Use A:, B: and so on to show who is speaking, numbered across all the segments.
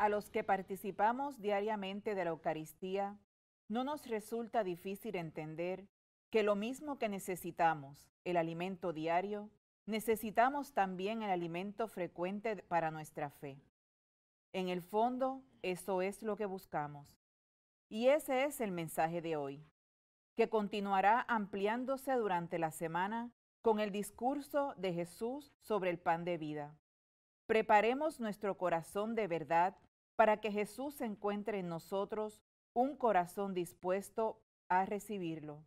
A: a los que participamos diariamente de la Eucaristía, no nos resulta difícil entender que lo mismo que necesitamos el alimento diario, necesitamos también el alimento frecuente para nuestra fe. En el fondo, eso es lo que buscamos. Y ese es el mensaje de hoy, que continuará ampliándose durante la semana con el discurso de Jesús sobre el pan de vida. Preparemos nuestro corazón de verdad para que Jesús encuentre en nosotros un corazón dispuesto a recibirlo.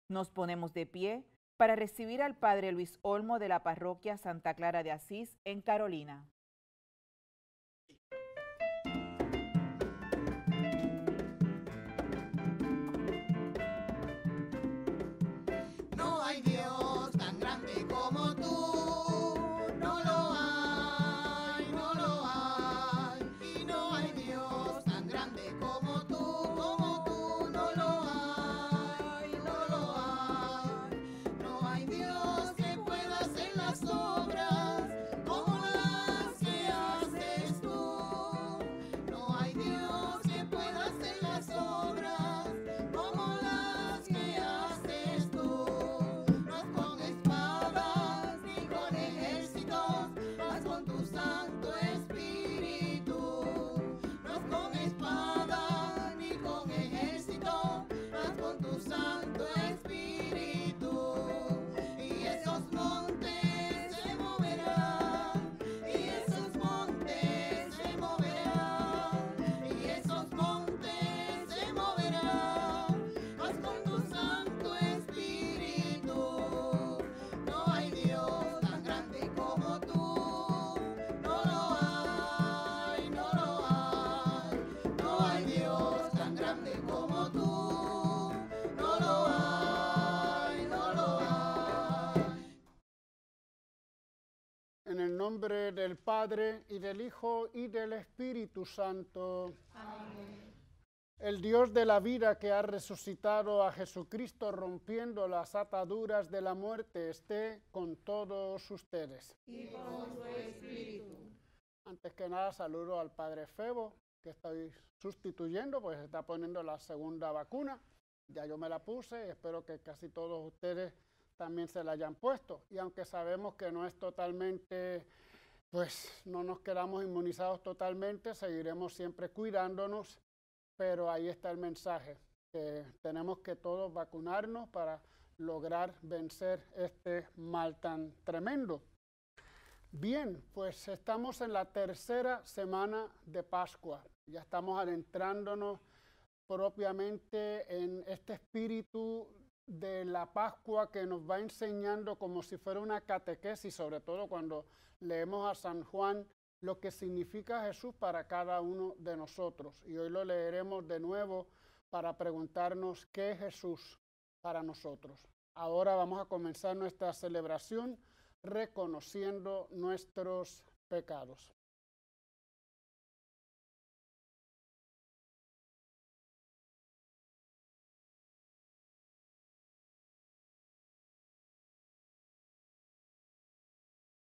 A: Nos ponemos de pie para recibir al Padre Luis Olmo de la Parroquia Santa Clara de Asís en Carolina.
B: No hay Dios tan grande como tú, no lo hay, no lo hay. Y no hay Dios tan grande como tú, no lo hay, no lo hay. No hay Dios que pueda hacer las obras como las que haces tú. No hay Dios que pueda hacer las obras como las que haces tú. No es con espadas ni con ejércitos, mas con tu Santo Espíritu. No es con espadas ni con ejércitos, mas con tu Santo Espíritu. Y esos montes se moverán, y esos montes se moverán, y esos montes se moverán, mas con tu Santo Espíritu. No hay Dios tan grande como tú, no lo hay, no lo hay. No hay Dios tan grande como tú, no lo hay, no lo hay.
C: En el nombre del Padre, y del Hijo, y del Espíritu Santo. Amén. El Dios de la vida que ha resucitado a Jesucristo rompiendo las ataduras de la muerte esté con todos ustedes.
B: Y con su Espíritu.
C: Antes que nada, saludo al Padre Febo, que estoy sustituyendo, pues está poniendo la segunda vacuna. Ya yo me la puse y espero que casi todos ustedes también se la hayan puesto. Y aunque sabemos que no es totalmente, pues no nos quedamos inmunizados totalmente, seguiremos siempre cuidándonos, pero ahí está el mensaje, que tenemos que todos vacunarnos para lograr vencer este mal tan tremendo. Bien, pues estamos en la tercera semana de Pascua. Ya estamos adentrándonos propiamente en este espíritu de la Pascua que nos va enseñando como si fuera una catequesis, sobre todo cuando leemos a San Juan, lo que significa Jesús para cada uno de nosotros. Y hoy lo leeremos de nuevo para preguntarnos qué es Jesús para nosotros. Ahora vamos a comenzar nuestra celebración reconociendo nuestros pecados.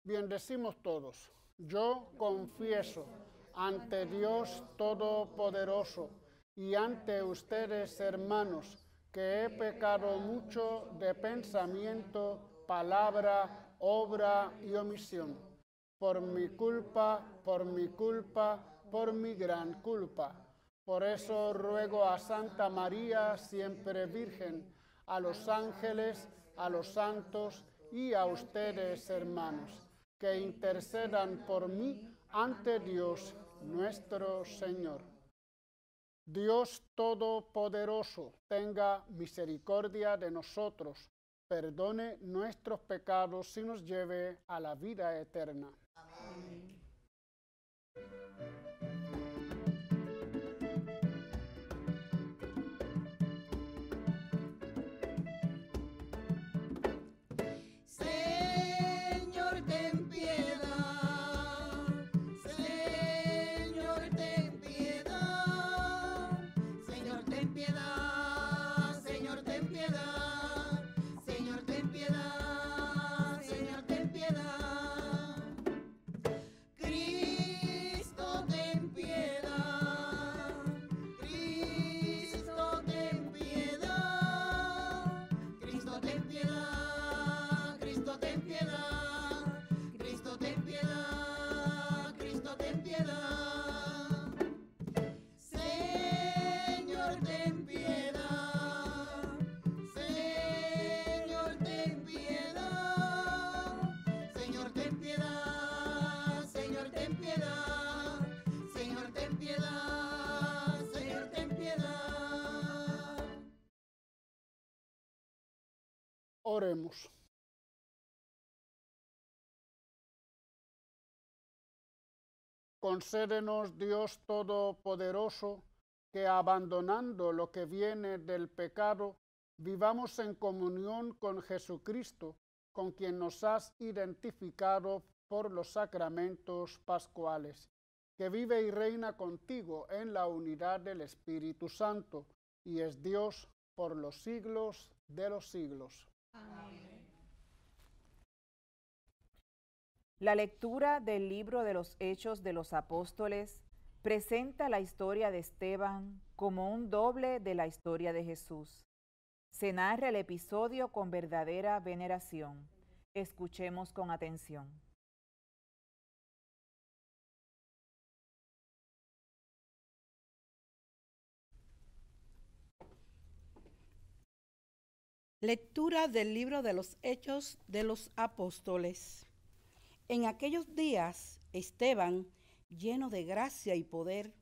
C: Bien, decimos todos, yo confieso ante Dios Todopoderoso y ante ustedes, hermanos, que he pecado mucho de pensamiento, palabra, obra y omisión. Por mi culpa, por mi culpa, por mi gran culpa. Por eso ruego a Santa María, siempre Virgen, a los ángeles, a los santos y a ustedes, hermanos, que intercedan por mí ante Dios nuestro Señor. Dios Todopoderoso, tenga misericordia de nosotros, perdone nuestros pecados y nos lleve a la vida eterna. Amén. Oremos. Concédenos, Dios Todopoderoso, que abandonando lo que viene del pecado, vivamos en comunión con Jesucristo, con quien nos has identificado por los sacramentos pascuales, que vive y reina contigo en la unidad del Espíritu Santo, y es Dios por los siglos de los siglos.
A: Amén. La lectura del libro de los Hechos de los Apóstoles presenta la historia de Esteban como un doble de la historia de Jesús. Se narra el episodio con verdadera veneración. Escuchemos con atención.
D: Lectura del libro de los Hechos de los Apóstoles. En aquellos días, Esteban, lleno de gracia y poder,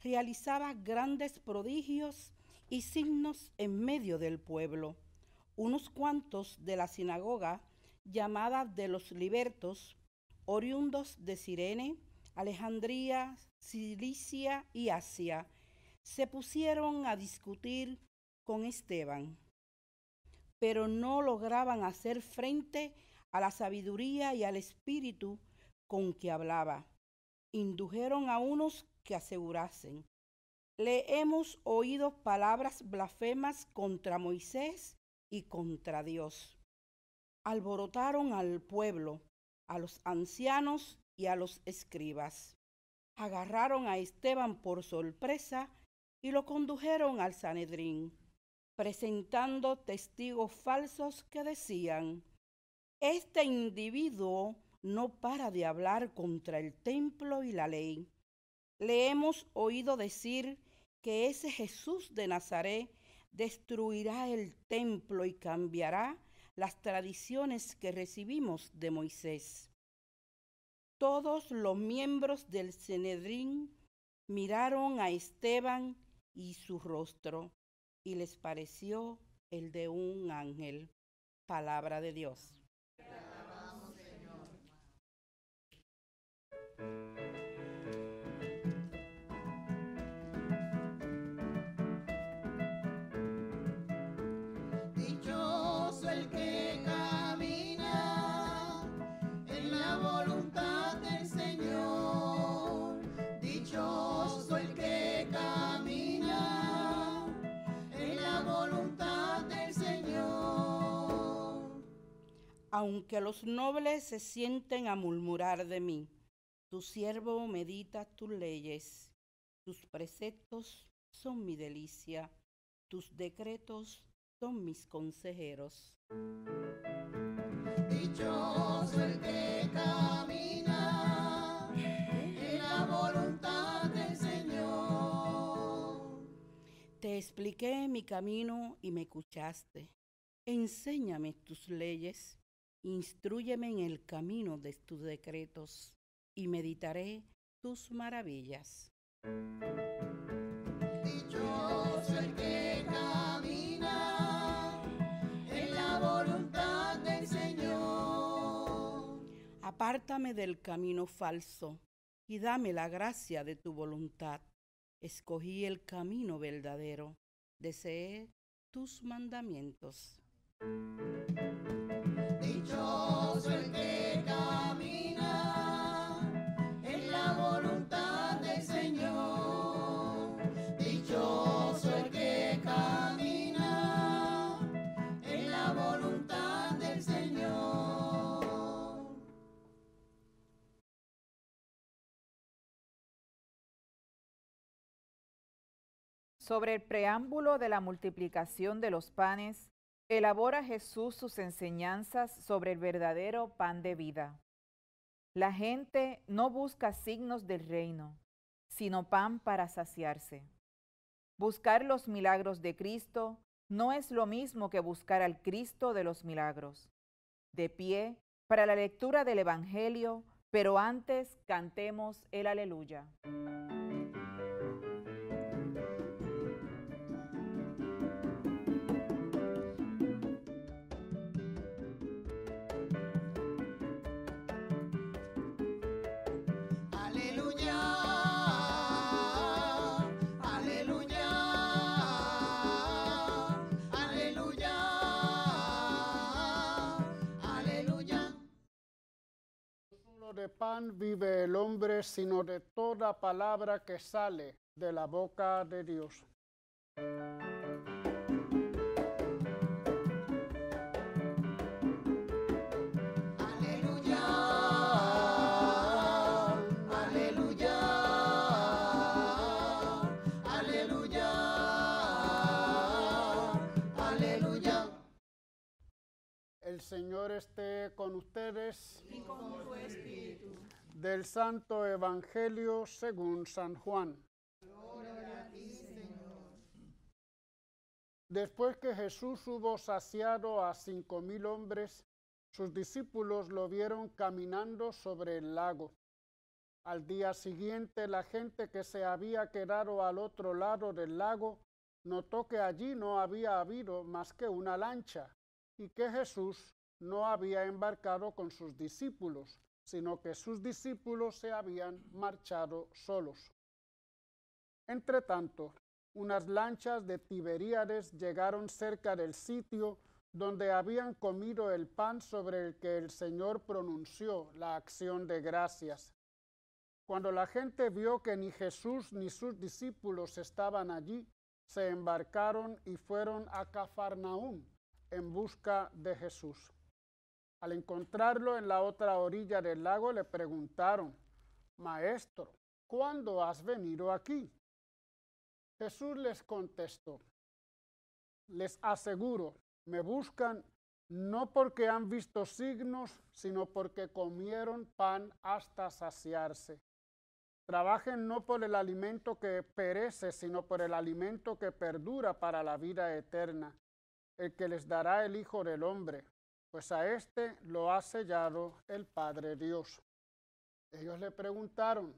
D: realizaba grandes prodigios y signos en medio del pueblo. Unos cuantos de la sinagoga, llamada de los libertos, oriundos de Cirene, Alejandría, Cilicia y Asia, se pusieron a discutir con Esteban, pero no lograban hacer frente a la sabiduría y al espíritu con que hablaba. Indujeron a unos que asegurasen: le hemos oído palabras blasfemas contra Moisés y contra Dios. Alborotaron al pueblo, a los ancianos y a los escribas. Agarraron a Esteban por sorpresa y lo condujeron al Sanedrín, presentando testigos falsos que decían: este individuo no para de hablar contra el templo y la ley. Le hemos oído decir que ese Jesús de Nazaret destruirá el templo y cambiará las tradiciones que recibimos de Moisés. Todos los miembros del Sanedrín miraron a Esteban y su rostro, y les pareció el de un ángel. Palabra de Dios.
B: Dichoso el que camina en la voluntad del Señor. Dichoso el que camina en la voluntad del Señor.
D: Aunque los nobles se sienten a murmurar de mí, tu siervo medita tus leyes. Tus preceptos son mi delicia, tus decretos son mis consejeros.
B: Dichoso el que camina en la voluntad del Señor.
D: Te expliqué mi camino y me escuchaste. Enséñame tus leyes, instrúyeme en el camino de tus decretos y meditaré tus maravillas.
B: Dichoso el que camina en la voluntad del Señor.
D: Apártame del camino falso y dame la gracia de tu voluntad. Escogí el camino verdadero, deseé tus mandamientos.
B: Dichoso el que camina en la voluntad del Señor. Dichoso el que camina en la voluntad del Señor.
A: Sobre el preámbulo de la multiplicación de los panes, elabora Jesús sus enseñanzas sobre el verdadero pan de vida. La gente no busca signos del reino, sino pan para saciarse. Buscar los milagros de Cristo no es lo mismo que buscar al Cristo de los milagros. De pie, para la lectura del Evangelio, pero antes cantemos el Aleluya.
C: de pan vive el hombre, sino de toda palabra que sale de la boca de Dios.
B: Aleluya, aleluya, aleluya, aleluya.
C: El Señor esté con ustedes. Y con tu espíritu. Del Santo Evangelio según San Juan. Gloria a ti, Señor. Después que Jesús hubo saciado a 5,000 hombres, sus discípulos lo vieron caminando sobre el lago. Al día siguiente, la gente que se había quedado al otro lado del lago notó que allí no había habido más que una lancha y que Jesús no había embarcado con sus discípulos, sino que sus discípulos se habían marchado solos. Entretanto, unas lanchas de Tiberíades llegaron cerca del sitio donde habían comido el pan sobre el que el Señor pronunció la acción de gracias. Cuando la gente vio que ni Jesús ni sus discípulos estaban allí, se embarcaron y fueron a Cafarnaúm en busca de Jesús. Al encontrarlo en la otra orilla del lago, le preguntaron: Maestro, ¿cuándo has venido aquí? Jesús les contestó: les aseguro, me buscan no porque han visto signos, sino porque comieron pan hasta saciarse. Trabajen no por el alimento que perece, sino por el alimento que perdura para la vida eterna, el que les dará el Hijo del Hombre, pues a éste lo ha sellado el Padre Dios. Ellos le preguntaron: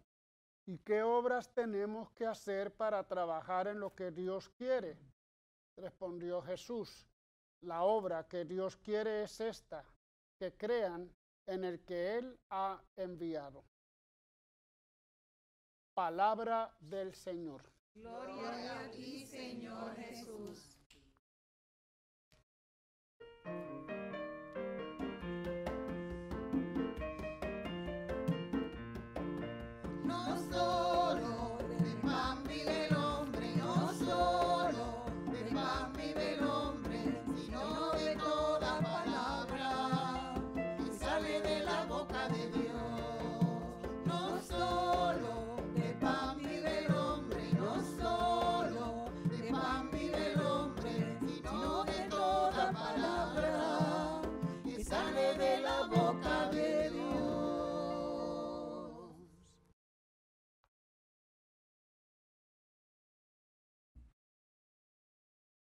C: ¿y qué obras tenemos que hacer para trabajar en lo que Dios quiere? Respondió Jesús: la obra que Dios quiere es esta, que crean en el que Él ha enviado. Palabra del Señor.
B: Gloria a ti, Señor Jesús. No solo de pan vive el hombre, no solo de pan vive el hombre, sino de toda palabra que sale de la boca de Dios. No solo de pan vive el hombre, no solo de pan vive el hombre, sino de toda palabra que sale de la boca de Dios.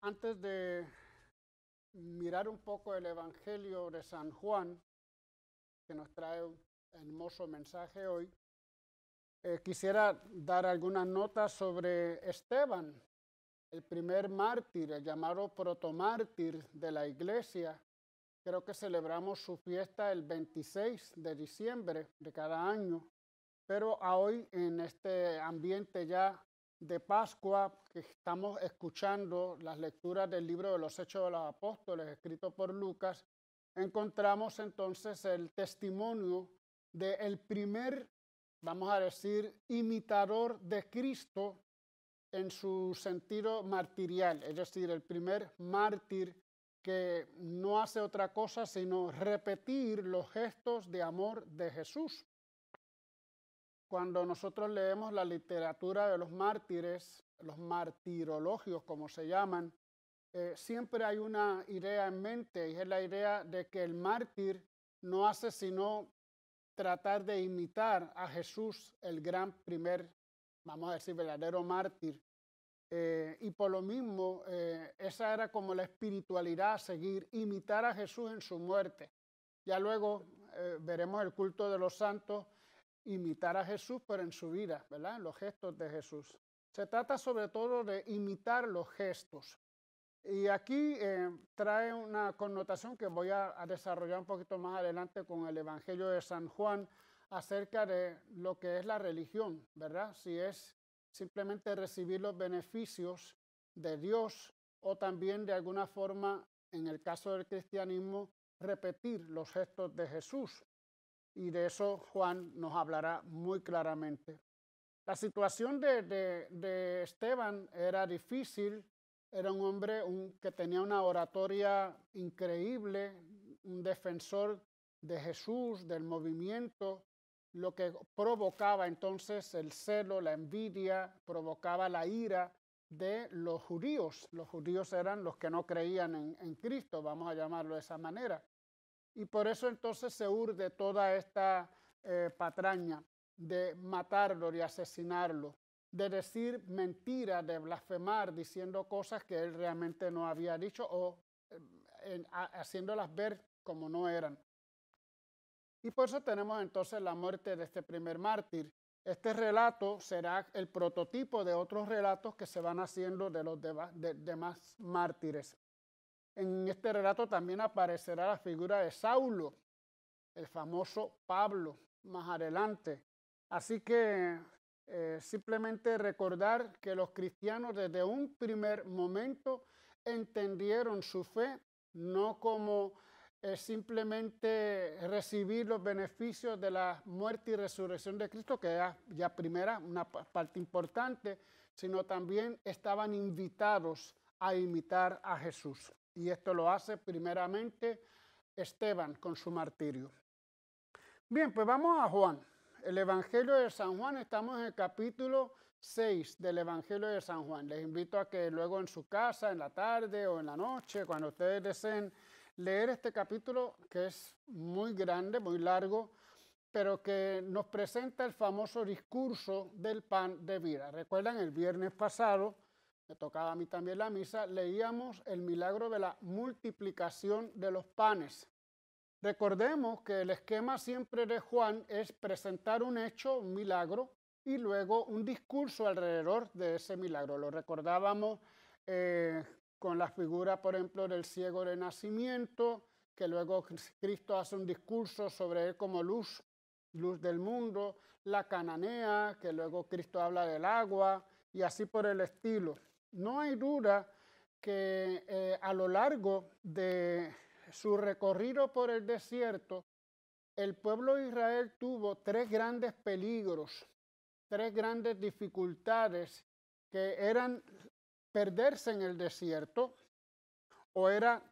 C: Antes de mirar un poco el Evangelio de San Juan, que nos trae un hermoso mensaje hoy, quisiera dar algunas notas sobre Esteban, el primer mártir, el llamado protomártir de la iglesia. Creo que celebramos su fiesta el 26 de diciembre de cada año, pero a hoy, en este ambiente ya de Pascua, que estamos escuchando las lecturas del libro de los Hechos de los Apóstoles, escrito por Lucas, encontramos entonces el testimonio del primer, vamos a decir, imitador de Cristo en su sentido martirial, es decir, el primer mártir que no hace otra cosa sino repetir los gestos de amor de Jesús. Cuando nosotros leemos la literatura de los mártires, los martirologios como se llaman, siempre hay una idea en mente, y es la idea de que el mártir no hace sino tratar de imitar a Jesús, el gran primer, vamos a decir, verdadero mártir. Y por lo mismo, esa era como la espiritualidad a seguir, imitar a Jesús en su muerte. Ya luego veremos el culto de los santos, imitar a Jesús, pero en su vida, ¿verdad? En los gestos de Jesús. Se trata sobre todo de imitar los gestos. Y aquí trae una connotación que voy a desarrollar un poquito más adelante con el Evangelio de San Juan acerca de lo que es la religión, ¿verdad? Si es simplemente recibir los beneficios de Dios o también de alguna forma, en el caso del cristianismo, repetir los gestos de Jesús. y de eso Juan nos hablará muy claramente. La situación de Esteban era difícil, era un hombre que tenía una oratoria increíble, un defensor de Jesús, del movimiento, lo que provocaba entonces el celo, la envidia, provocaba la ira de los judíos. Los judíos eran los que no creían en Cristo, vamos a llamarlo de esa manera. Y por eso entonces se urde toda esta patraña de matarlo, de asesinarlo, de decir mentiras, de blasfemar, diciendo cosas que él realmente no había dicho o haciéndolas ver como no eran. Y por eso tenemos entonces la muerte de este primer mártir. Este relato será el prototipo de otros relatos que se van haciendo de los demás mártires. En este relato también aparecerá la figura de Saulo, el famoso Pablo, más adelante. Así que simplemente recordar que los cristianos desde un primer momento entendieron su fe no como simplemente recibir los beneficios de la muerte y resurrección de Cristo, que era ya primera, una parte importante, sino también estaban invitados a imitar a Jesús. Y esto lo hace primeramente Esteban con su martirio. Bien, pues vamos a Juan. El Evangelio de San Juan, estamos en el capítulo 6 del Evangelio de San Juan. Les invito a que luego en su casa, en la tarde o en la noche, cuando ustedes deseen leer este capítulo, que es muy grande, muy largo, pero que nos presenta el famoso discurso del pan de vida. Recuerdan, el viernes pasado, me tocaba a mí también la misa, leíamos el milagro de la multiplicación de los panes. Recordemos que el esquema siempre de Juan es presentar un hecho, un milagro, y luego un discurso alrededor de ese milagro. Lo recordábamos con la figura, por ejemplo, del ciego de nacimiento, que luego Cristo hace un discurso sobre él como luz del mundo, la cananea, que luego Cristo habla del agua, y así por el estilo. No hay duda que a lo largo de su recorrido por el desierto, el pueblo de Israel tuvo tres grandes peligros, tres grandes dificultades, que eran perderse en el desierto, o era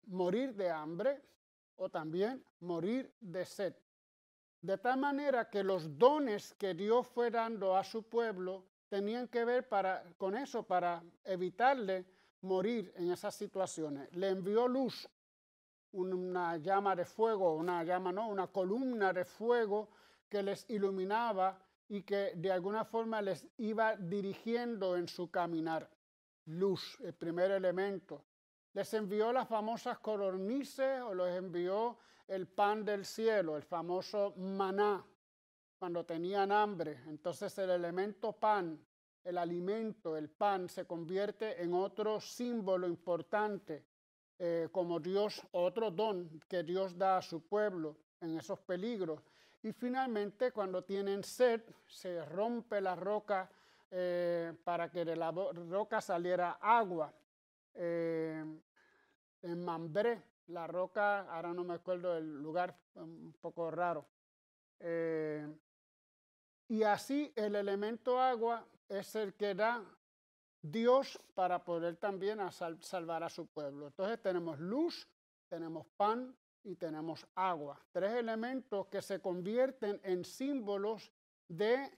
C: morir de hambre, o también morir de sed. De tal manera que los dones que Dios fue dando a su pueblo tenían que ver con eso, para evitarle morir en esas situaciones. Le envió luz, una llama de fuego, una columna de fuego que les iluminaba y que de alguna forma les iba dirigiendo en su caminar. Luz, el primer elemento. Les envió las famosas codornices, o les envió el pan del cielo, el famoso maná, cuando tenían hambre. Entonces el elemento pan, el alimento, el pan, se convierte en otro símbolo importante, como Dios, otro don que Dios da a su pueblo en esos peligros. Y finalmente, cuando tienen sed, se rompe la roca para que de la roca saliera agua. En Mambré, la roca, ahora no me acuerdo del lugar, un poco raro. Y así el elemento agua es el que da Dios para poder también salvar a su pueblo. Entonces tenemos luz, tenemos pan y tenemos agua. Tres elementos que se convierten en símbolos de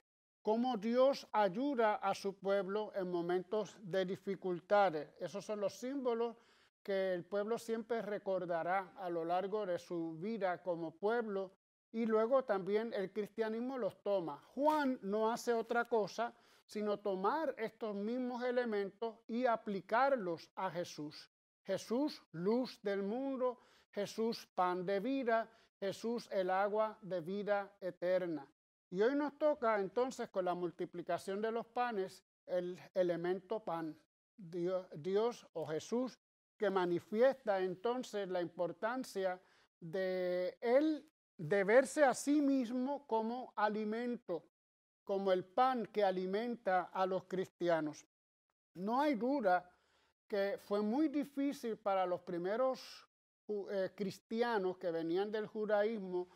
C: cómo Dios ayuda a su pueblo en momentos de dificultades. Esos son los símbolos que el pueblo siempre recordará a lo largo de su vida como pueblo, y luego también el cristianismo los toma. Juan no hace otra cosa sino tomar estos mismos elementos y aplicarlos a Jesús. Jesús, luz del mundo; Jesús, pan de vida; Jesús, el agua de vida eterna. Y hoy nos toca entonces, con la multiplicación de los panes, el elemento pan. Dios o Jesús, que manifiesta entonces la importancia de él, de verse a sí mismo como alimento, como el pan que alimenta a los cristianos. No hay duda que fue muy difícil para los primeros cristianos que venían del judaísmo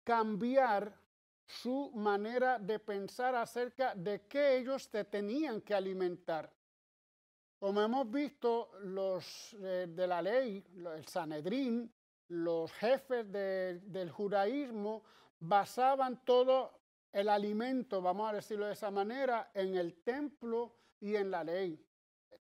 C: cambiar su manera de pensar acerca de qué ellos te tenían que alimentar. Como hemos visto, los de la ley, el Sanedrín, los jefes del judaísmo, basaban todo el alimento, vamos a decirlo de esa manera, en el templo y en la ley.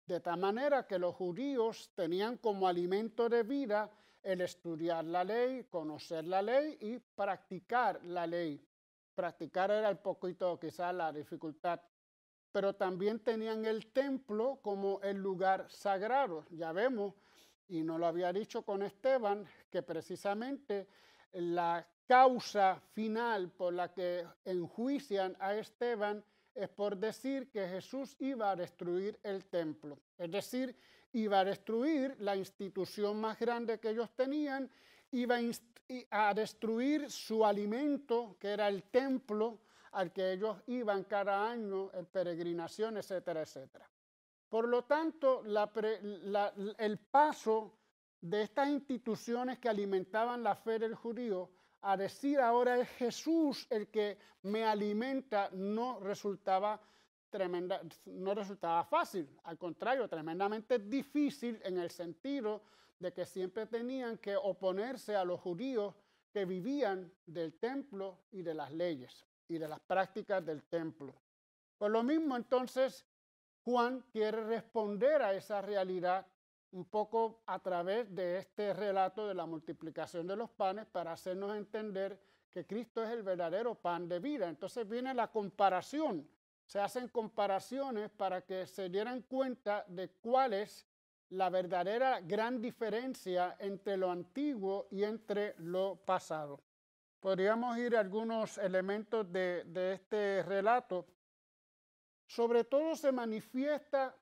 C: De tal manera que los judíos tenían como alimento de vida el estudiar la ley, conocer la ley y practicar la ley. Practicar era el poquito, quizás la dificultad. Pero también tenían el templo como el lugar sagrado. Ya vemos, y nos lo había dicho con Esteban, que precisamente la causa final por la que enjuician a Esteban es por decir que Jesús iba a destruir el templo. Es decir, iba a destruir la institución más grande que ellos tenían, iba a destruir su alimento, que era el templo, al que ellos iban cada año en peregrinación, etcétera, etcétera. Por lo tanto, el paso de estas instituciones que alimentaban la fe del judío a decir ahora es Jesús el que me alimenta, no resultaba fácil, al contrario, tremendamente difícil en el sentido de que siempre tenían que oponerse a los judíos que vivían del templo y de las leyes y de las prácticas del templo. Por lo mismo, entonces, Juan quiere responder a esa realidad un poco a través de este relato de la multiplicación de los panes para hacernos entender que Cristo es el verdadero pan de vida. Entonces viene la comparación. Se hacen comparaciones para que se dieran cuenta de cuál es la verdadera gran diferencia entre lo antiguo y entre lo pasado. Podríamos ir a algunos elementos de este relato. Sobre todo se manifiesta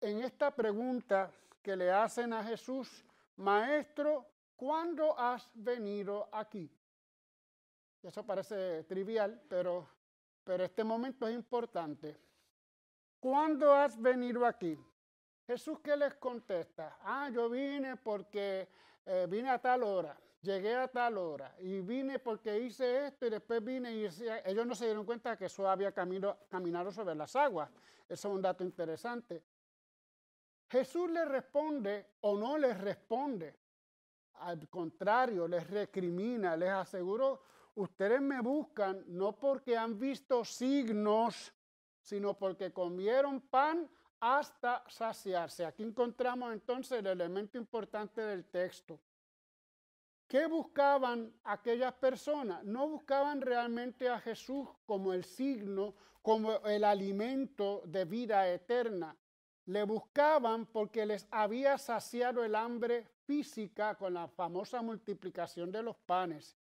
C: en esta pregunta que le hacen a Jesús: Maestro, ¿cuándo has venido aquí? Eso parece trivial, pero este momento es importante. ¿Cuándo has venido aquí? Jesús, ¿qué les contesta? Yo vine porque vine a tal hora, llegué a tal hora, y vine porque hice esto, y después vine y ellos no se dieron cuenta que eso había caminado sobre las aguas. Eso es un dato interesante. Jesús les responde o no les responde. Al contrario, les recrimina, les aseguro, ustedes me buscan no porque han visto signos, sino porque comieron pan hasta saciarse. Aquí encontramos entonces el elemento importante del texto. ¿Qué buscaban aquellas personas? No buscaban realmente a Jesús como el signo, como el alimento de vida eterna. Le buscaban porque les había saciado el hambre física con la famosa multiplicación de los panes.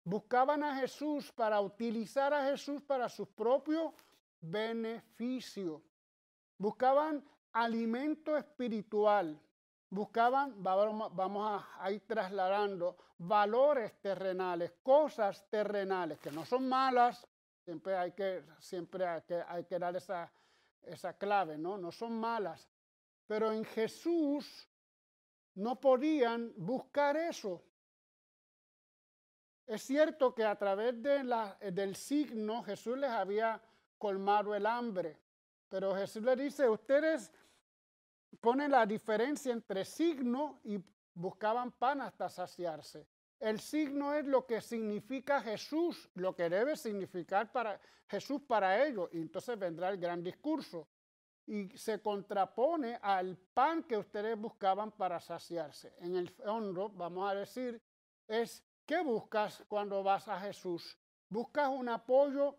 C: Buscaban a Jesús para utilizar a Jesús para su propio beneficio. Buscaban alimento espiritual. Buscaban, vamos a ir trasladando, valores terrenales, cosas terrenales, que no son malas, siempre hay que dar esa clave, ¿no? No son malas, pero en Jesús no podían buscar eso. Es cierto que a través del signo Jesús les había colmado el hambre, pero Jesús les dice, ustedes ponen la diferencia entre signo y buscaban pan hasta saciarse. El signo es lo que significa Jesús, lo que debe significar para Jesús para ellos, y entonces vendrá el gran discurso. Y se contrapone al pan que ustedes buscaban para saciarse. En el fondo, vamos a decir, es ¿qué buscas cuando vas a Jesús? ¿Buscas un apoyo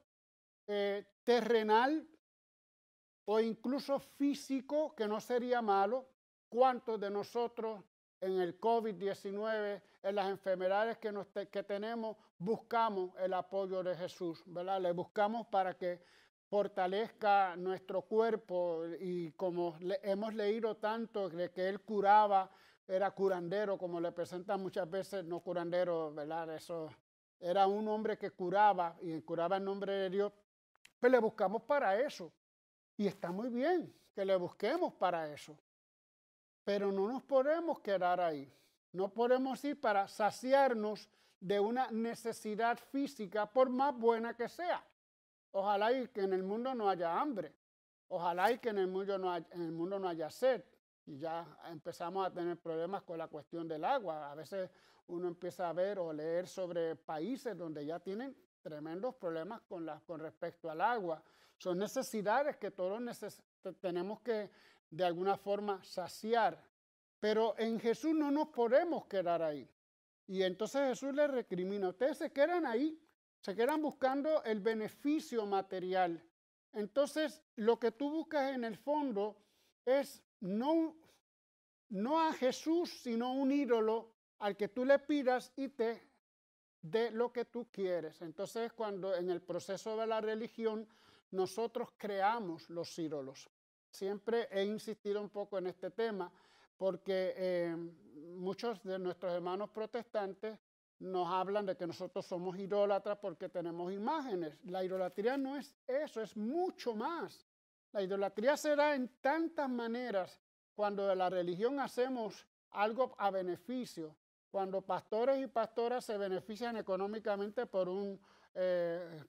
C: terrenal o incluso físico, que no sería malo? ¿Cuántos de nosotros en el COVID-19, en las enfermedades que tenemos, buscamos el apoyo de Jesús, ¿verdad? Le buscamos para que fortalezca nuestro cuerpo, y como hemos leído tanto de que Él curaba, era curandero, como le presentan muchas veces, no curandero, ¿verdad? Eso era un hombre que curaba y curaba en nombre de Dios, pues le buscamos para eso. Y está muy bien que le busquemos para eso. Pero no nos podemos quedar ahí. No podemos ir para saciarnos de una necesidad física, por más buena que sea. Ojalá y que en el mundo no haya hambre. Ojalá y que en el mundo no haya sed. Y ya empezamos a tener problemas con la cuestión del agua. A veces uno empieza a ver o leer sobre países donde ya tienen tremendos problemas con respecto al agua. Son necesidades que todos tenemos que de alguna forma saciar. Pero en Jesús no nos podemos quedar ahí. Y entonces Jesús les recrimina, ustedes se quedan ahí, se quedan buscando el beneficio material. Entonces lo que tú buscas en el fondo es no a Jesús, sino un ídolo al que tú le pidas y te dé lo que tú quieres. Entonces cuando en el proceso de la religión nosotros creamos los ídolos. Siempre he insistido un poco en este tema porque muchos de nuestros hermanos protestantes nos hablan de que nosotros somos idólatras porque tenemos imágenes. La idolatría no es eso, es mucho más. La idolatría se da en tantas maneras. Cuando de la religión hacemos algo a beneficio, cuando pastores y pastoras se benefician económicamente por un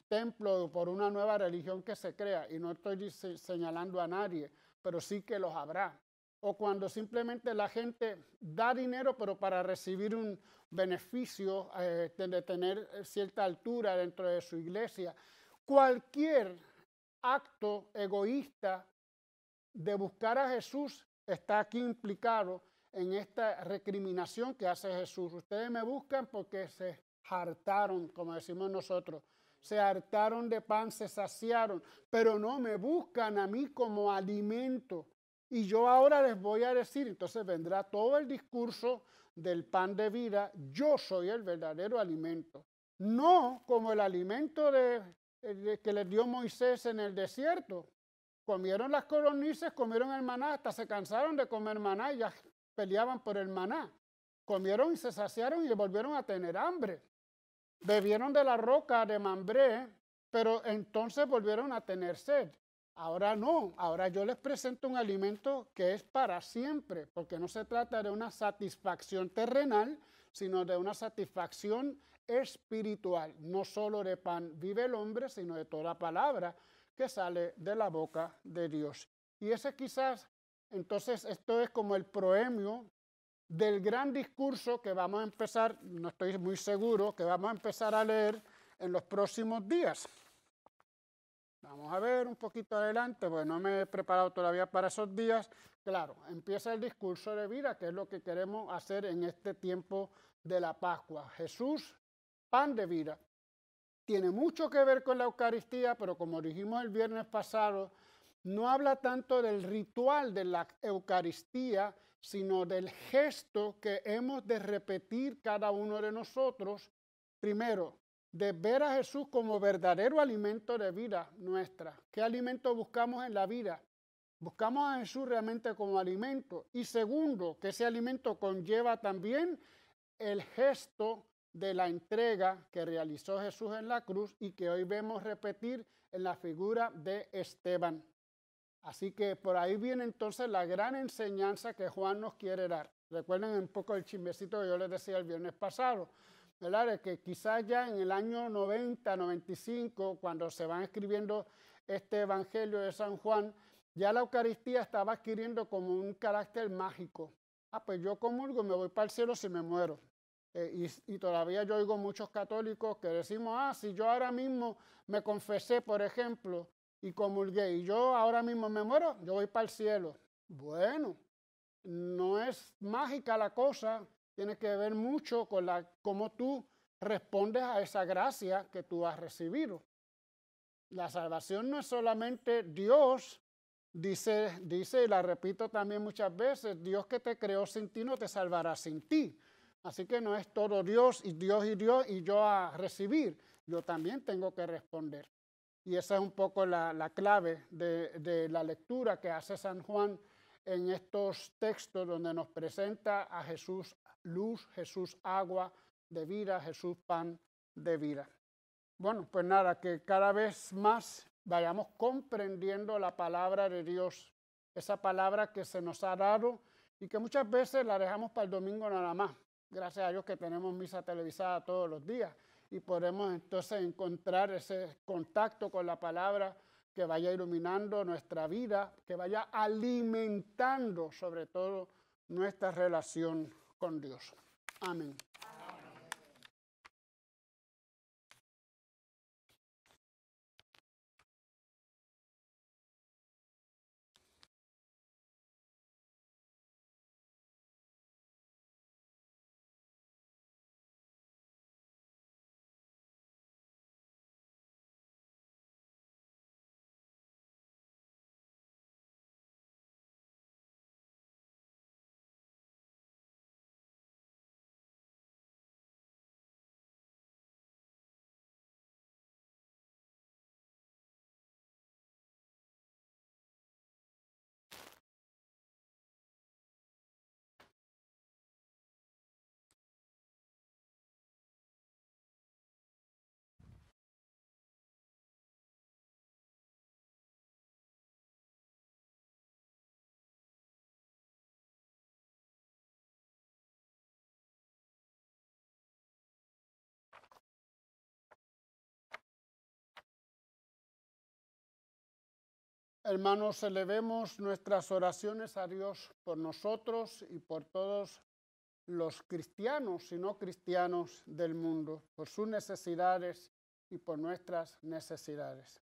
C: templo o por una nueva religión que se crea, y no estoy señalando a nadie, pero sí que los habrá. O cuando simplemente la gente da dinero, pero para recibir un beneficio de tener cierta altura dentro de su iglesia. Cualquier acto egoísta de buscar a Jesús está aquí implicado en esta recriminación que hace Jesús. Ustedes me buscan porque se hartaron, como decimos nosotros. Se hartaron de pan, se saciaron, pero no me buscan a mí como alimento. Y yo ahora les voy a decir, entonces vendrá todo el discurso del pan de vida, yo soy el verdadero alimento. No como el alimento que les dio Moisés en el desierto. Comieron las codornices, comieron el maná, hasta se cansaron de comer maná y ya peleaban por el maná. Comieron y se saciaron y volvieron a tener hambre. Bebieron de la roca de Mambré, pero entonces volvieron a tener sed. Ahora no, ahora yo les presento un alimento que es para siempre, porque no se trata de una satisfacción terrenal, sino de una satisfacción espiritual. No solo de pan vive el hombre, sino de toda palabra que sale de la boca de Dios. Y ese quizás, entonces esto es como el proemio del gran discurso que vamos a empezar, no estoy muy seguro, que vamos a empezar a leer en los próximos días. Vamos a ver un poquito adelante, porque no me he preparado todavía para esos días. Claro, empieza el discurso de vida, que es lo que queremos hacer en este tiempo de la Pascua. Jesús, pan de vida. Tiene mucho que ver con la Eucaristía, pero como dijimos el viernes pasado, no habla tanto del ritual de la Eucaristía, sino del gesto que hemos de repetir cada uno de nosotros. Primero, de ver a Jesús como verdadero alimento de vida nuestra. ¿Qué alimento buscamos en la vida? Buscamos a Jesús realmente como alimento. Y segundo, que ese alimento conlleva también el gesto de la entrega que realizó Jesús en la cruz y que hoy vemos repetir en la figura de Esteban. Así que por ahí viene entonces la gran enseñanza que Juan nos quiere dar. Recuerden un poco el chismecito que yo les decía el viernes pasado, ¿verdad? De que quizás ya en el año 90, 95, cuando se van escribiendo este Evangelio de San Juan, ya la Eucaristía estaba adquiriendo como un carácter mágico. Pues yo comulgo, me voy para el cielo si me muero. Y todavía yo oigo muchos católicos que decimos, si yo ahora mismo me confesé, por ejemplo, y comulgué, y yo ahora mismo me muero, yo voy para el cielo. Bueno, no es mágica la cosa, tiene que ver mucho con cómo tú respondes a esa gracia que tú has recibido. La salvación no es solamente Dios, dice, y la repito también muchas veces, Dios que te creó sin ti no te salvará sin ti. Así que no es todo Dios y yo a recibir. Yo también tengo que responder. Y esa es un poco la clave de la lectura que hace San Juan en estos textos donde nos presenta a Jesús luz, Jesús agua de vida, Jesús pan de vida. Bueno, pues nada, que cada vez más vayamos comprendiendo la palabra de Dios, esa palabra que se nos ha dado y que muchas veces la dejamos para el domingo nada más. Gracias a Dios que tenemos misa televisada todos los días y podemos entonces encontrar ese contacto con la palabra que vaya iluminando nuestra vida, que vaya alimentando sobre todo nuestra relación con Dios. Amén. Hermanos, elevemos nuestras oraciones a Dios por nosotros y por todos los cristianos y no cristianos del mundo, por sus necesidades y por nuestras necesidades.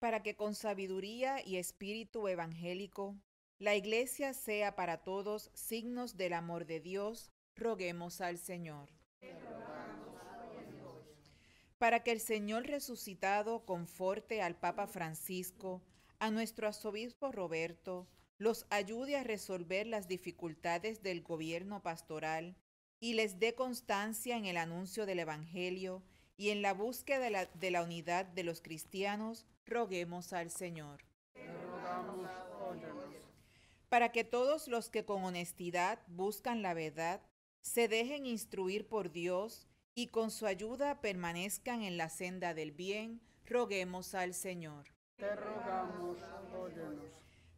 A: Para que con sabiduría y espíritu evangélico la Iglesia sea para todos signos del amor de Dios, roguemos al Señor. Para que el Señor resucitado conforte al Papa Francisco, a nuestro arzobispo Roberto, los ayude a resolver las dificultades del gobierno pastoral y les dé constancia en el anuncio del Evangelio y en la búsqueda de la unidad de los cristianos, roguemos al Señor. Para que todos los que con honestidad buscan la verdad se dejen instruir por Dios y con su ayuda permanezcan en la senda del bien, roguemos al Señor.
C: Te rogamos, óyenos.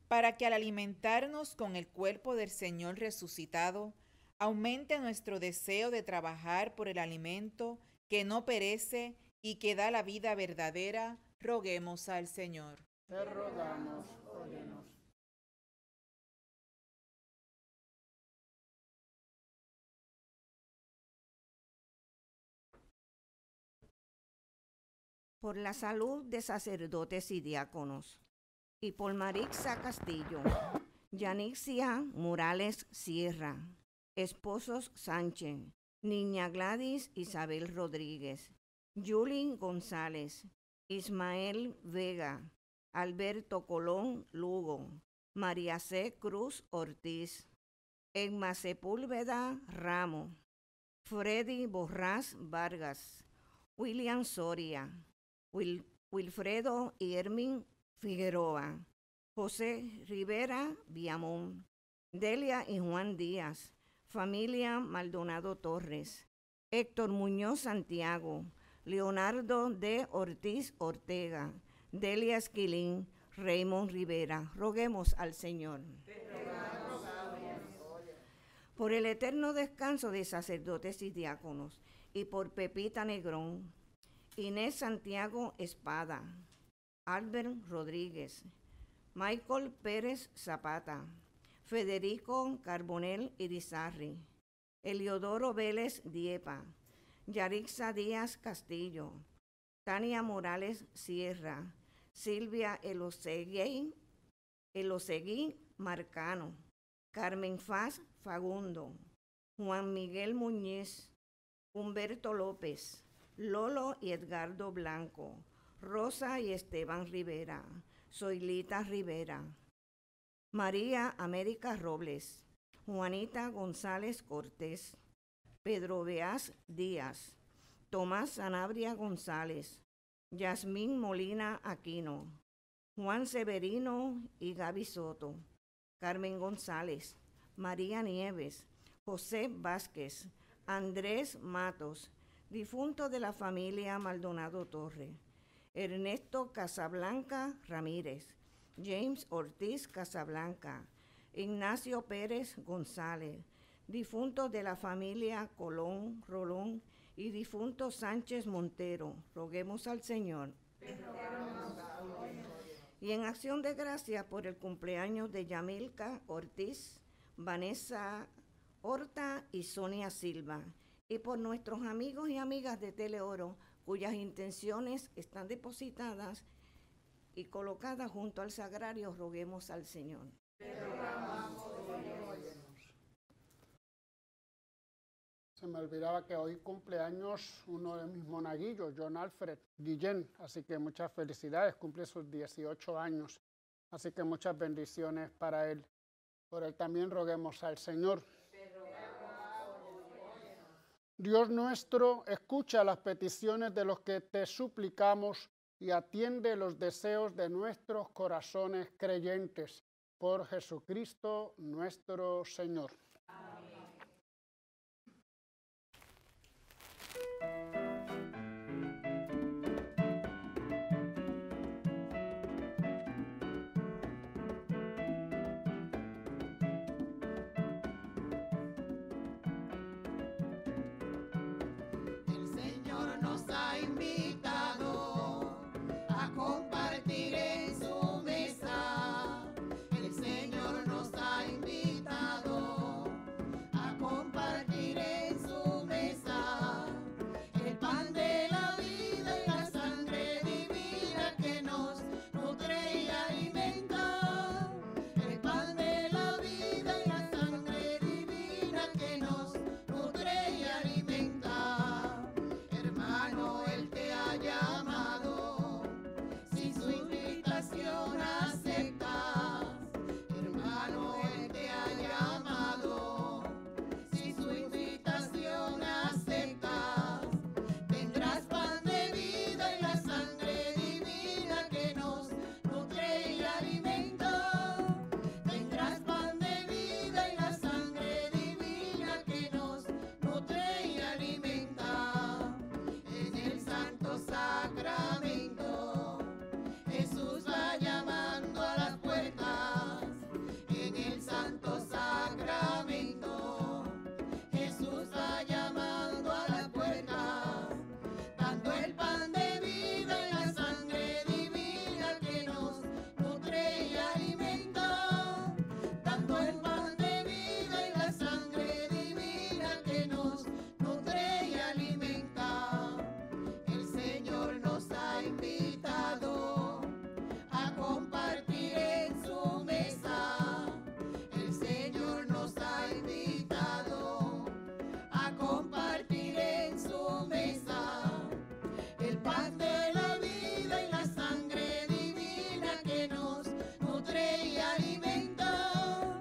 A: Para que al alimentarnos con el cuerpo del Señor resucitado, aumente nuestro deseo de trabajar por el alimento que no perece y que da la vida verdadera, roguemos al Señor.
C: Te rogamos, óyenos.
E: Por la salud de sacerdotes y diáconos, y por Marixa Castillo, Yanixia Morales Sierra, esposos Sánchez, Niña Gladys Isabel Rodríguez, Yulín González, Ismael Vega, Alberto Colón Lugo, María C. Cruz Ortiz, Emma Sepúlveda Ramo, Freddy Borrás Vargas, William Soria, Wilfredo Hermin Figueroa, José Rivera Viamón, Delia y Juan Díaz, familia Maldonado Torres, Héctor Muñoz Santiago, Leonardo D. Ortiz Ortega, Delia Esquilín, Raymond Rivera. Roguemos al Señor. Por el eterno descanso de sacerdotes y diáconos, y por Pepita Negrón, Inés Santiago Espada, Albert Rodríguez, Michael Pérez Zapata, Federico Carbonell Irizarry, Eliodoro Vélez Diepa, Yarixa Díaz Castillo, Tania Morales Sierra, Silvia Elosegui Marcano, Carmen Faz Fagundo, Juan Miguel Muñiz, Humberto López, Lolo y Edgardo Blanco, Rosa y Esteban Rivera, Zoilita Rivera, María América Robles, Juanita González Cortés, Pedro Beaz Díaz, Tomás Sanabria González, Yasmín Molina Aquino, Juan Severino y Gaby Soto, Carmen González, María Nieves, José Vázquez, Andrés Matos, difunto de la familia Maldonado Torre, Ernesto Casablanca Ramírez, James Ortiz Casablanca, Ignacio Pérez González, difuntos de la familia Colón, Rolón y difuntos Sánchez Montero, roguemos al Señor. Y en acción de gracia por el cumpleaños de Yamilka Ortiz, Vanessa Horta y Sonia Silva, y por nuestros amigos y amigas de Teleoro, cuyas intenciones están depositadas y colocadas junto al sagrario, roguemos al Señor.
C: Se me olvidaba que hoy cumpleaños uno de mis monaguillos, John Alfred Guillén, así que muchas felicidades, cumple sus 18 años, así que muchas bendiciones para él. Por él también roguemos al Señor. Dios nuestro, escucha las peticiones de los que te suplicamos y atiende los deseos de nuestros corazones creyentes. Por Jesucristo nuestro Señor.
B: El Señor nos ha invitado a compartir en su mesa. El Señor nos ha invitado a compartir en su mesa el pan de la vida y la sangre divina que nos nutre y alimenta. El pan de la vida y la sangre divina que nos nutre y alimenta. Hermano, Él te ha llamado, si su invitación aceptas. Hermano, Él te ha llamado, si su invitación aceptas. Tendrás pan de vida y la sangre divina que nos nutre y alimenta. Tendrás pan de vida y la sangre divina que nos nutre y alimenta. En el santo sacramento, Jesús va llamando a las puertas. En el santo sacramento, Jesús va llamando a las puertas, dando el pan de vida y la sangre divina que nos nutre y alimenta. Dando el pan de vida y la sangre divina que nos nutre y alimenta. El Señor nos ha invitado a compartir en su mesa. El Señor nos ha invitado a compartir en su mesa el pan de la vida y la sangre divina que nos nutre y alimenta.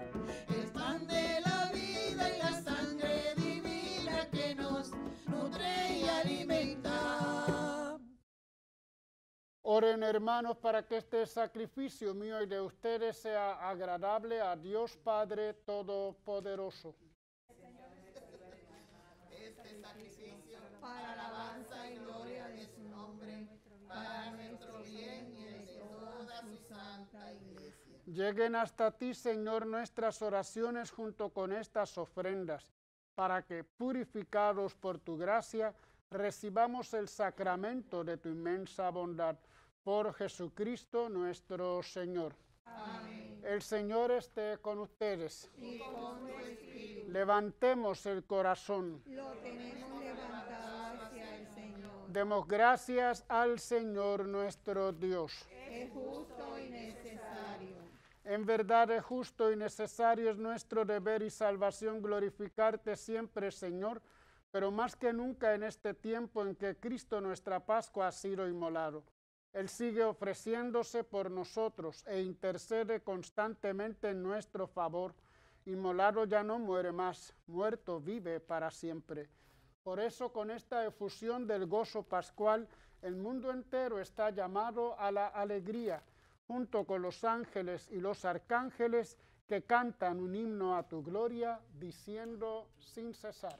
B: El pan de la vida y la sangre divina que nos nutre y alimenta.
C: Oren, hermanos, para que este sacrificio mío y de ustedes sea agradable a Dios Padre Todopoderoso.
B: Este sacrificio para alabanza y gloria de su nombre, para nuestro bien y el de toda su santa iglesia.
C: Lleguen hasta ti, Señor, nuestras oraciones junto con estas ofrendas, para que, purificados por tu gracia, recibamos el sacramento de tu inmensa bondad. Por Jesucristo nuestro Señor.
B: Amén.
C: El Señor esté con ustedes.
B: Y con tu espíritu.
C: Levantemos el corazón.
F: Lo tenemos levantado hacia el Señor.
C: Demos gracias al Señor nuestro Dios.
F: Es justo y necesario.
C: En verdad es justo y necesario, es nuestro deber y salvación glorificarte siempre, Señor, pero más que nunca en este tiempo en que Cristo nuestra Pascua ha sido inmolado. Él sigue ofreciéndose por nosotros e intercede constantemente en nuestro favor. Inmolado ya no muere más, muerto vive para siempre. Por eso, con esta efusión del gozo pascual, el mundo entero está llamado a la alegría, junto con los ángeles y los arcángeles que cantan un himno a tu gloria, diciendo sin cesar.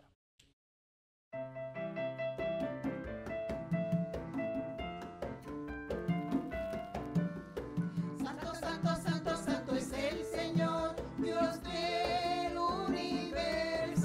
B: Santo, santo, santo, santo es el Señor, Dios del universo.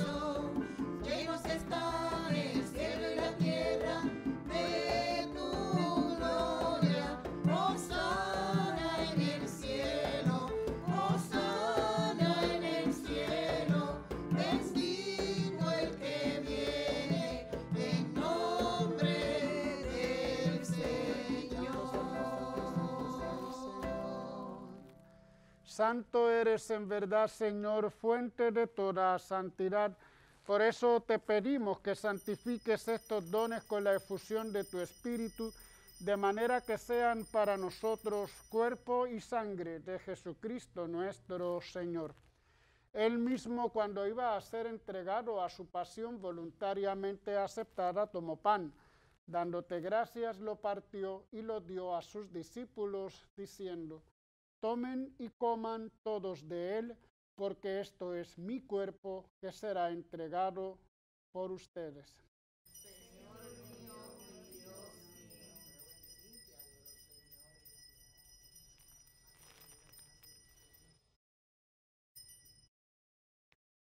C: Santo eres en verdad, Señor, fuente de toda santidad. Por eso te pedimos que santifiques estos dones con la efusión de tu Espíritu, de manera que sean para nosotros cuerpo y sangre de Jesucristo nuestro Señor. Él mismo, cuando iba a ser entregado a su pasión voluntariamente aceptada, tomó pan. Dándote gracias, lo partió y lo dio a sus discípulos, diciendo: tomen y coman todos de él, porque esto es mi cuerpo que será entregado por ustedes.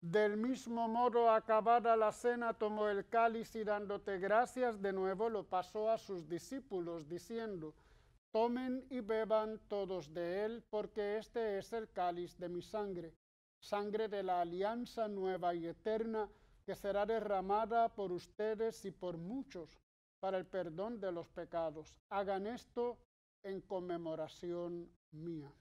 C: Del mismo modo, acabada la cena, tomó el cáliz y dándote gracias de nuevo lo pasó a sus discípulos, diciendo: tomen y beban todos de él, porque este es el cáliz de mi sangre, sangre de la alianza nueva y eterna, que será derramada por ustedes y por muchos para el perdón de los pecados. Hagan esto en conmemoración mía.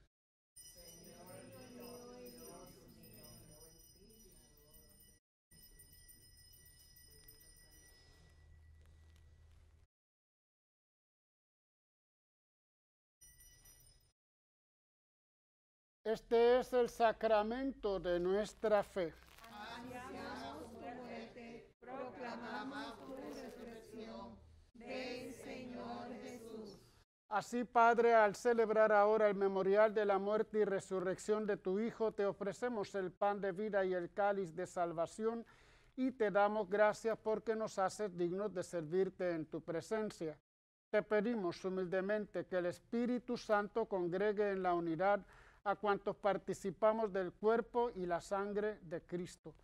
C: Este es el sacramento de nuestra fe.
F: Anunciamos tu muerte, proclamamos tu resurrección. Ven, Señor Jesús.
C: Así, Padre, al celebrar ahora el memorial de la muerte y resurrección de tu Hijo, te ofrecemos el pan de vida y el cáliz de salvación y te damos gracias porque nos haces dignos de servirte en tu presencia. Te pedimos humildemente que el Espíritu Santo congregue en la unidad a cuantos participamos del cuerpo y la sangre de Cristo.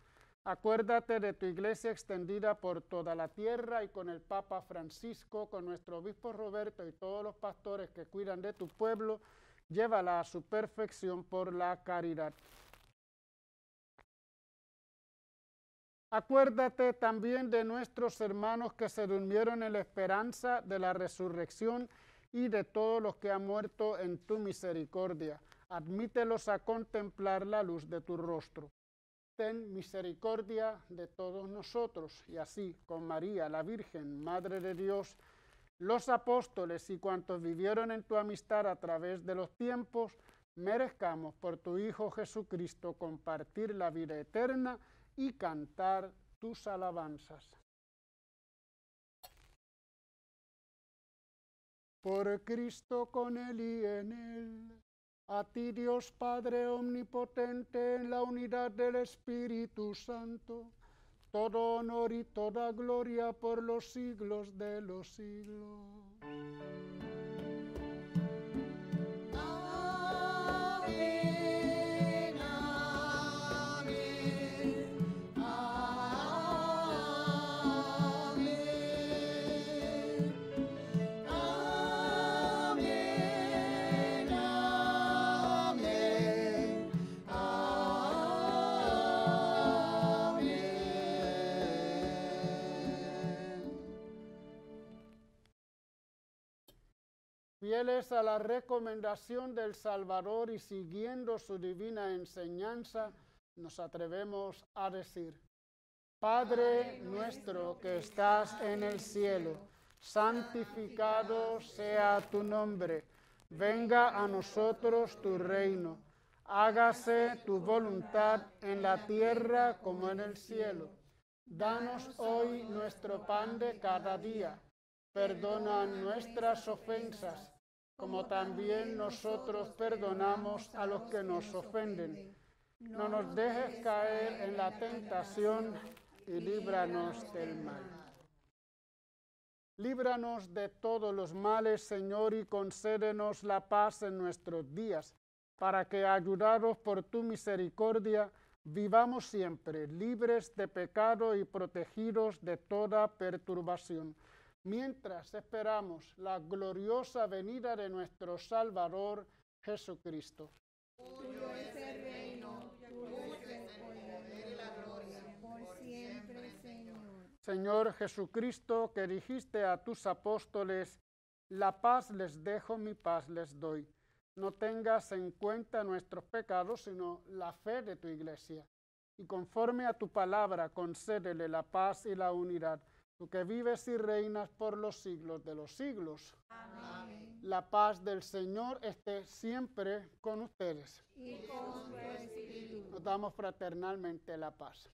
C: Acuérdate de tu iglesia extendida por toda la tierra y con el Papa Francisco, con nuestro obispo Roberto y todos los pastores que cuidan de tu pueblo, llévala a su perfección por la caridad. Acuérdate también de nuestros hermanos que se durmieron en la esperanza de la resurrección y de todos los que han muerto en tu misericordia. Admítelos a contemplar la luz de tu rostro. Ten misericordia de todos nosotros, y así, con María, la Virgen, Madre de Dios, los apóstoles y cuantos vivieron en tu amistad a través de los tiempos, merezcamos por tu Hijo Jesucristo compartir la vida eterna y cantar tus alabanzas. Por Cristo, con Él y en Él, a ti, Dios Padre omnipotente, en la unidad del Espíritu Santo, todo honor y toda gloria por los siglos de los siglos.
B: Amén, amén, amén, amén, amén, amén.
C: Fieles a la recomendación del Salvador y siguiendo su divina enseñanza, nos atrevemos a decir: Padre nuestro que estás en el cielo, santificado sea tu nombre. Venga a nosotros tu reino. Hágase tu voluntad en la tierra como en el cielo. Danos hoy nuestro pan de cada día. Perdona nuestras ofensas, como también nosotros perdonamos a los que nos ofenden. No nos dejes caer en la tentación y líbranos del mal. Líbranos de todos los males, Señor, y concédenos la paz en nuestros días, para que, ayudados por tu misericordia, vivamos siempre libres de pecado y protegidos de toda perturbación, mientras esperamos la gloriosa venida de nuestro Salvador Jesucristo.
F: Tuyo es el reino, tuyo es el poder y la gloria, por siempre, Señor.
C: Señor Jesucristo, que dijiste a tus apóstoles: la paz les dejo, mi paz les doy. no tengas en cuenta nuestros pecados, sino la fe de tu iglesia. Y conforme a tu palabra, concédele la paz y la unidad, tú que vives y reinas por los siglos de los siglos.
F: Amén.
C: La paz del Señor esté siempre con ustedes.
F: Y con tu espíritu.
C: Nos damos fraternalmente la paz.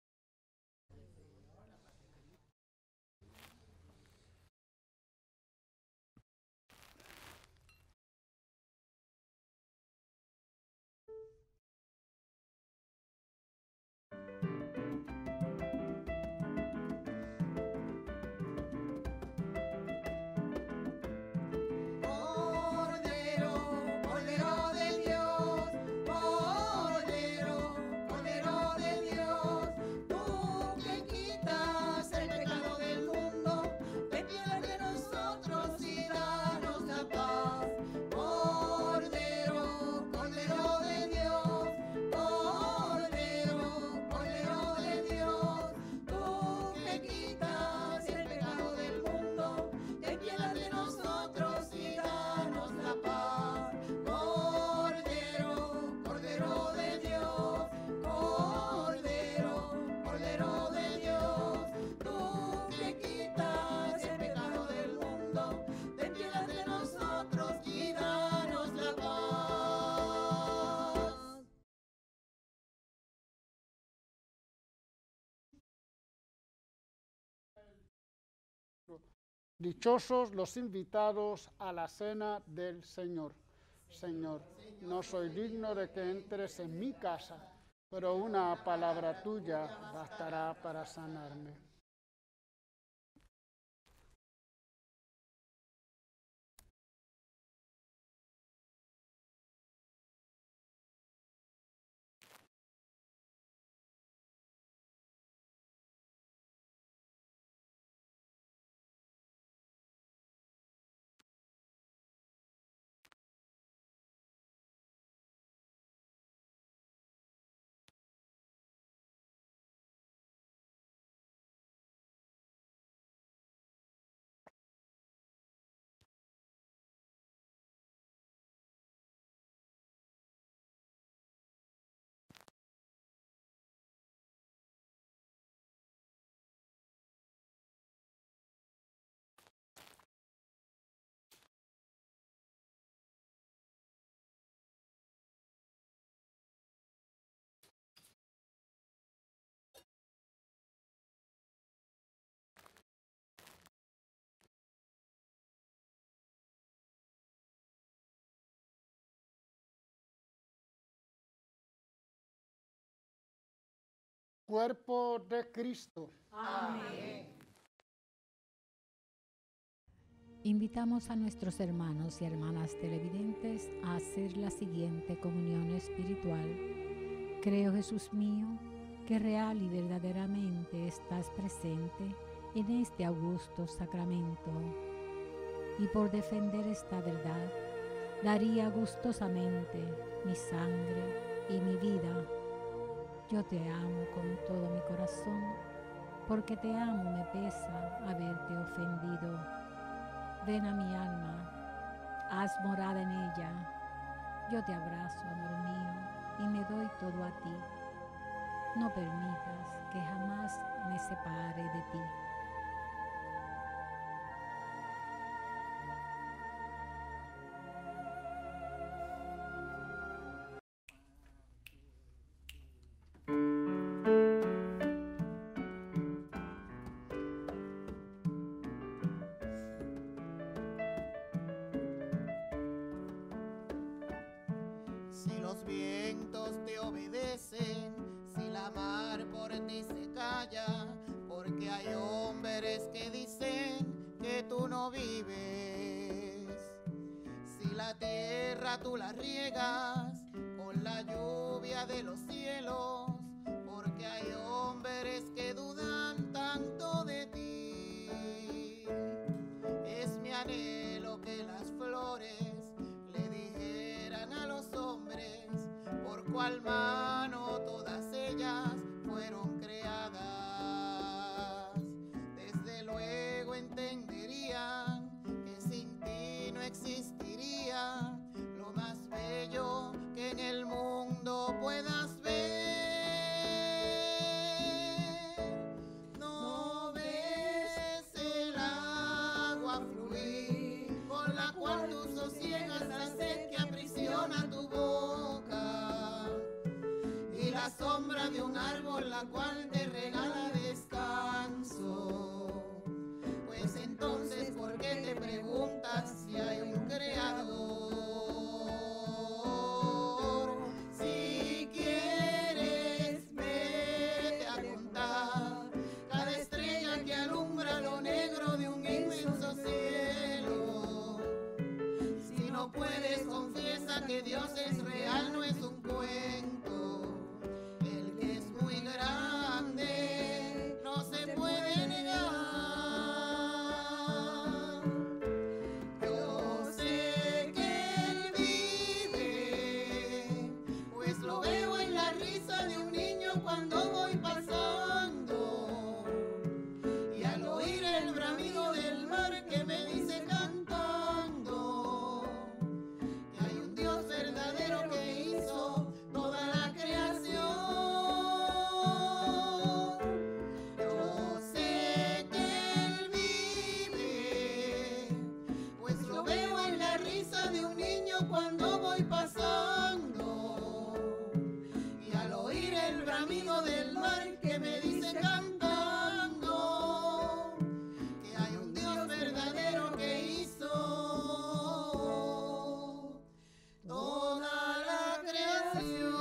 B: Cordero, Cordero de Dios, Cordero, Cordero de Dios, tú que quitas el pecado del mundo, ten piedad de nosotros y danos la paz. Cordero, Cordero de Dios, Cordero, Cordero de Dios, tú que quitas el pecado del mundo, ten piedad de nosotros y danos la paz. Cordero, Cordero de Dios, Cordero, Cordero de Dios, tú que quitas el pecado del mundo, ten piedad de nosotros y danos la paz.
C: Dichosos los invitados a la cena del Señor. Señor, no soy digno de que entres en mi casa, pero una palabra tuya bastará para sanarme. Cuerpo de Cristo.
G: Invitamos a nuestros hermanos y hermanas televidentes a hacer la siguiente comunión espiritual. Creo, Jesús mío, que real y verdaderamente estás presente en este augusto sacramento. Y por defender esta verdad, daría gustosamente mi sangre y mi vida. Yo te amo con todo mi corazón, porque te amo me pesa haberte ofendido. Ven a mi alma, haz morada en ella. Yo te abrazo, amor mío, y me doy todo a ti. No permitas que jamás me separe de ti.
B: Si los vientos te obedecen, si la mar por ti se calla, porque hay hombres que dicen que tú no vives. Si la tierra tú la riegas con la lluvia de los cielos, porque hay hombres que dudan tanto de ti. Es mi anhelo que las flores le dijeran a los hombres por cuál mano todas ellas fueron creadas. Desde luego entenderían que sin ti no existiría lo más bello un árbol la cual te regala descanso. Pues entonces, ¿por qué te preguntas si hay un creador? Si quieres, vete a contar cada estrella que alumbra lo negro de un inmenso cielo. Si no puedes, confiesa que Dios es real, no es un cuento. El que es muy grande no se puede negar. Yo sé que Él vive, pues lo veo en la risa de un niño cuando voy pasando. Y al oír el bramido del mar que me dice cantando que hay un Dios verdadero que hizo toda la creación. Yo sé que Él vive, pues lo veo en la risa de un niño cuando voy pasando. Y al oír el bramido del mar que me dice cantando que hay un Dios verdadero que hizo toda la creación.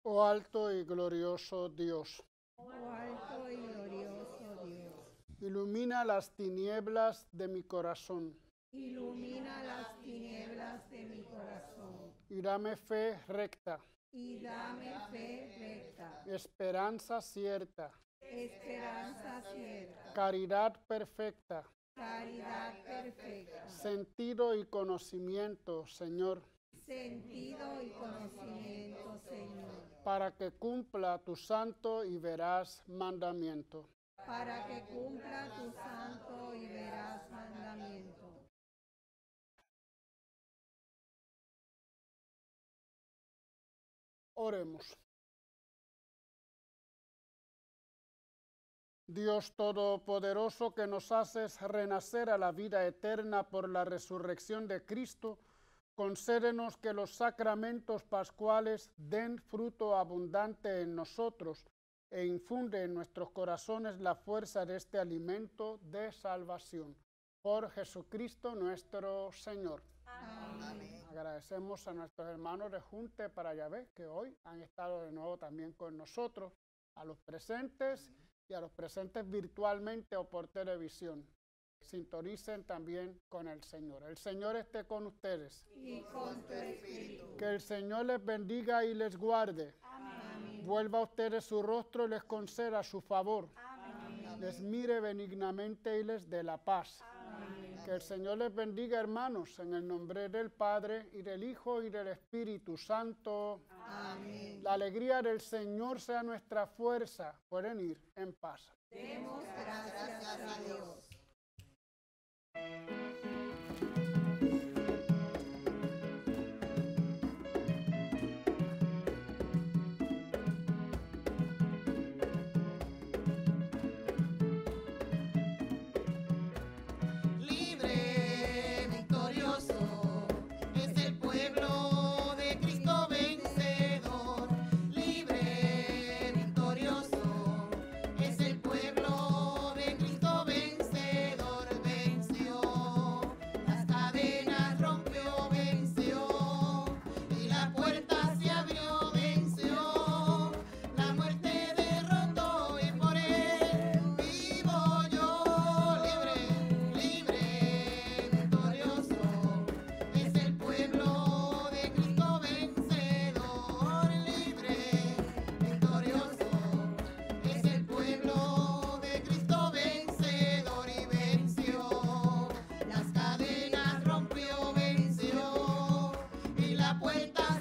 C: Oh alto y glorioso Dios,
F: Oh alto y glorioso Dios,
C: ilumina las tinieblas de mi corazón
F: ilumina las tinieblas de mi corazón
C: y dame fe recta,
F: y dame fe recta,
C: esperanza cierta,
F: esperanza cierta,
C: caridad perfecta,
F: caridad perfecta,
C: sentido y conocimiento, Señor,
F: sentido y conocimiento, Señor,
C: para que cumpla tu santo y veraz mandamiento.
F: para que cumpla tu santo y veraz mandamiento.
C: Oremos. Dios Todopoderoso, que nos haces renacer a la vida eterna por la resurrección de Cristo, concédenos que los sacramentos pascuales den fruto abundante en nosotros e infunde en nuestros corazones la fuerza de este alimento de salvación. Por Jesucristo nuestro Señor.
F: Amén.
C: Agradecemos a nuestros hermanos de Junte para Yahvé que hoy han estado de nuevo también con nosotros, a los presentes y a los presentes virtualmente o por televisión. Sintonicen también con el Señor. El Señor esté con ustedes.
F: Y con tu espíritu.
C: Que el Señor les bendiga y les guarde.
F: Amén.
C: Vuelva a ustedes su rostro y les conceda su favor.
F: Amén.
C: Les mire benignamente y les dé la paz.
F: Amén.
C: Que el Señor les bendiga, hermanos, en el nombre del Padre, y del Hijo, y del Espíritu Santo.
F: Amén.
C: La alegría del Señor sea nuestra fuerza. Pueden ir en paz.
F: Demos gracias a Dios.
B: Libre, victorioso, es el pueblo de Cristo vencedor. Libre, victorioso, es el pueblo de Cristo vencedor. Venció las cadenas, rompió, venció, y la puerta se abrió, venció, la muerte derrotó, y por él vivo yo. Libre, victorioso, es el pueblo de Cristo vencedor. Libre, victorioso, es el pueblo de Cristo vencedor, y venció las cadenas, rompió, venció, y la puerta